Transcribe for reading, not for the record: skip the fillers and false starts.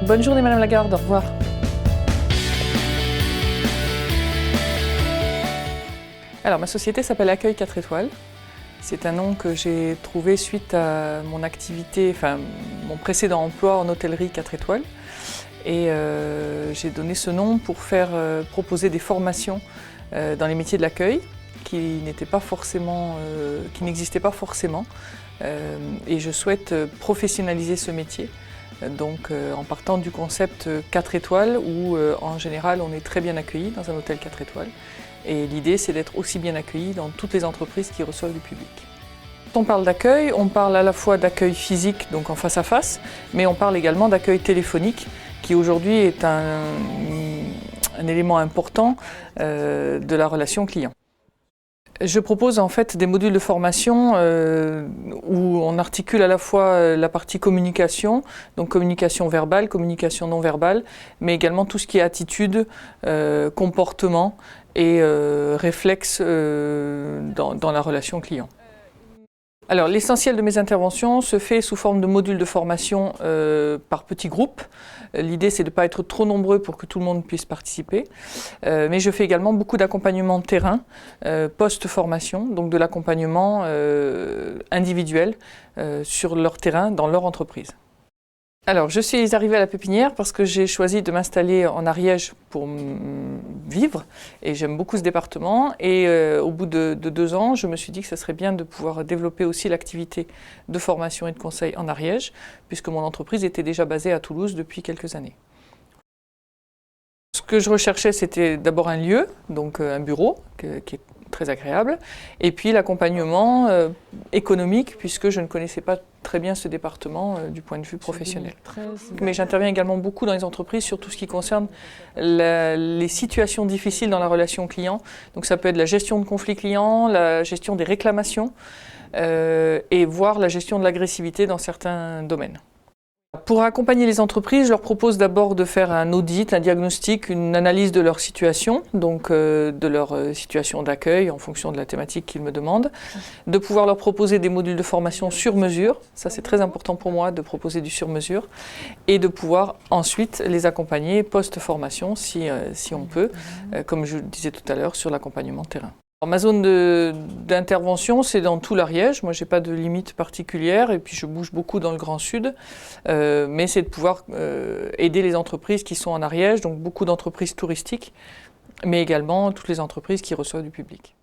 Bonne journée Madame Lagarde, au revoir. Alors ma société s'appelle Accueil 4 étoiles. C'est un nom que j'ai trouvé suite à mon activité, mon précédent emploi en hôtellerie 4 étoiles. Et j'ai donné ce nom pour proposer des formations dans les métiers de l'accueil qui n'existaient pas forcément. Et je souhaite professionnaliser ce métier. Donc en partant du concept 4 étoiles où en général on est très bien accueilli dans un hôtel 4 étoiles. Et l'idée c'est d'être aussi bien accueilli dans toutes les entreprises qui reçoivent du public. Quand on parle d'accueil, on parle à la fois d'accueil physique, donc en face à face, mais on parle également d'accueil téléphonique qui aujourd'hui est un élément important de la relation client. Je propose en fait des modules de formation où on articule à la fois la partie communication, donc communication verbale, communication non verbale, mais également tout ce qui est attitude, comportement et réflexe dans la relation client. Alors l'essentiel de mes interventions se fait sous forme de modules de formation par petits groupes. L'idée c'est de ne pas être trop nombreux pour que tout le monde puisse participer. Mais je fais également beaucoup d'accompagnement terrain, post-formation, donc de l'accompagnement individuel sur leur terrain, dans leur entreprise. Alors, je suis arrivée à la Pépinière parce que j'ai choisi de m'installer en Ariège pour vivre et j'aime beaucoup ce département et au bout de 2 ans, je me suis dit que ce serait bien de pouvoir développer aussi l'activité de formation et de conseil en Ariège puisque mon entreprise était déjà basée à Toulouse depuis quelques années. Ce que je recherchais, c'était d'abord un lieu, donc un bureau qui est très agréable, et puis l'accompagnement économique, puisque je ne connaissais pas très bien ce département du point de vue professionnel. Mais j'interviens également beaucoup dans les entreprises sur tout ce qui concerne les situations difficiles dans la relation client. Donc ça peut être la gestion de conflits clients, la gestion des réclamations, et voire la gestion de l'agressivité dans certains domaines. Pour accompagner les entreprises, je leur propose d'abord de faire un audit, un diagnostic, une analyse de leur situation, donc de leur situation d'accueil en fonction de la thématique qu'ils me demandent, de pouvoir leur proposer des modules de formation sur mesure, ça c'est très important pour moi de proposer du sur mesure, et de pouvoir ensuite les accompagner post-formation si on peut, comme je le disais tout à l'heure, sur l'accompagnement terrain. Alors, ma zone d'intervention, c'est dans tout l'Ariège. Moi, je n'ai pas de limite particulière et puis je bouge beaucoup dans le Grand Sud. Mais c'est de pouvoir aider les entreprises qui sont en Ariège, donc beaucoup d'entreprises touristiques, mais également toutes les entreprises qui reçoivent du public.